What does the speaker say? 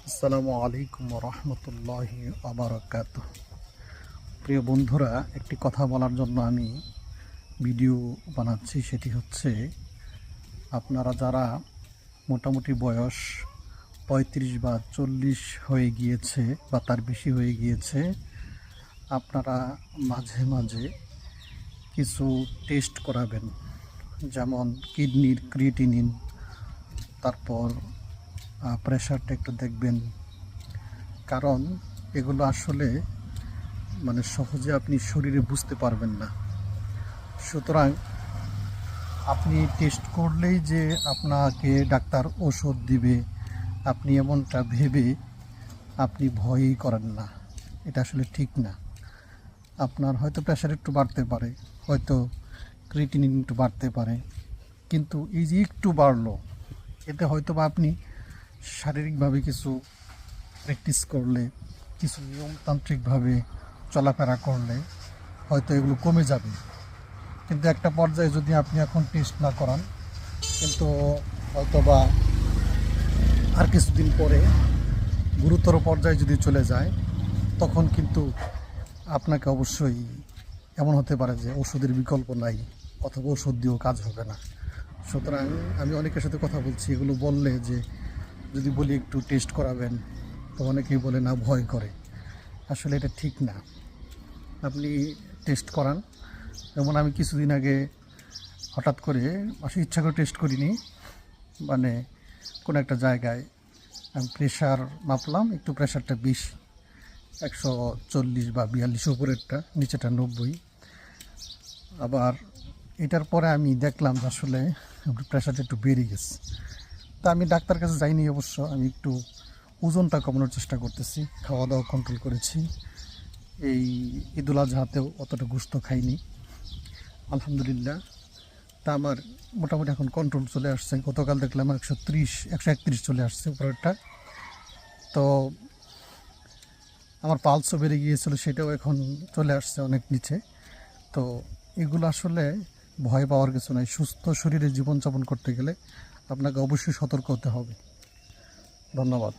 আসসালামু আলাইকুম রহমতুল্লাহি আবরাকাতুহ। প্রিয় বন্ধুরা, একটি কথা বলার জন্য আমি ভিডিও বানাচ্ছি। সেটি হচ্ছে, আপনারা যারা মোটামুটি বয়স 35 বা 40 হয়ে গিয়েছে বা তার বেশি হয়ে গিয়েছে, আপনারা মাঝে মাঝে কিছু টেস্ট করাবেন, যেমন কিডনির ক্রিয়েটিনিন, তারপর প্রেশারটা একটু দেখবেন। কারণ এগুলো আসলে সহজে আপনি শরীরে বুঝতে পারবেন না। সুতরাং আপনি টেস্ট করলেই যে আপনাকে ডাক্তার ওষুধ দিবে, আপনি এমনটা ভেবে আপনি ভয়ই করেন না। এটা আসলে ঠিক না। আপনার হয়তো প্রেশার একটু বাড়তে পারে, হয়তো ক্রিয়েটিনিন একটু বাড়তে পারে, কিন্তু এই যে একটু বাড়লো, এতে হয়তো বা আপনি শারীরিকভাবে কিছু প্র্যাকটিস করলে, কিছু নিয়মতান্ত্রিকভাবে চলাফেরা করলে হয়তো এগুলো কমে যাবে। কিন্তু একটা পর্যায়ে যদি আপনি এখন টেস্ট না করান, কিন্তু হয়তো বা আর কিছুদিন পরে গুরুতর পর্যায়ে যদি চলে যায়, তখন কিন্তু আপনাকে অবশ্যই এমন হতে পারে যে ওষুধের বিকল্প নাই, অথবা ওষুধ দিয়েও কাজ হবে না। সুতরাং আমি অনেকের সাথে কথা বলছি, এগুলো বললে যে যদি বলি একটু টেস্ট করাবেন, তো অনেকেই বলে না, ভয় করে। আসলে এটা ঠিক না। আপনি টেস্ট করান। যেমন আমি কিছুদিন আগে হঠাৎ করে, আসলে ইচ্ছা করে টেস্ট করিনি, কোনো একটা জায়গায় আমি প্রেশার মাপলাম, একটু প্রেশারটা বেশি, 140 বা 42 উপরেরটা, নিচেটা 90। আবার এটার পরে আমি দেখলাম যে আসলে প্রেশারটা একটু বেড়ে গেছে। তা আমি ডাক্তার কাছে যাইনি অবশ্য, আমি একটু ওজনটা কমানোর চেষ্টা করতেছি, খাওয়া দাওয়া কন্ট্রোল করেছি। এই ঈদুল আজহাতেও অতটা গোশত খাইনি, আলহামদুলিল্লাহ। তা আমার মোটামুটি এখন কন্ট্রোল চলে আসছে। গতকাল দেখলাম 131 চলে আসছে উপরেরটা। তো আমার পালসও বেড়ে গিয়েছিল, সেটাও এখন চলে আসছে অনেক নিচে। তো এগুলো আসলে ভয় পাওয়ার কিছু নাই। সুস্থ শরীরে জীবনযাপন করতে গেলে আপনাকে অবশ্যই সতর্ক হতে হবে। ধন্যবাদ।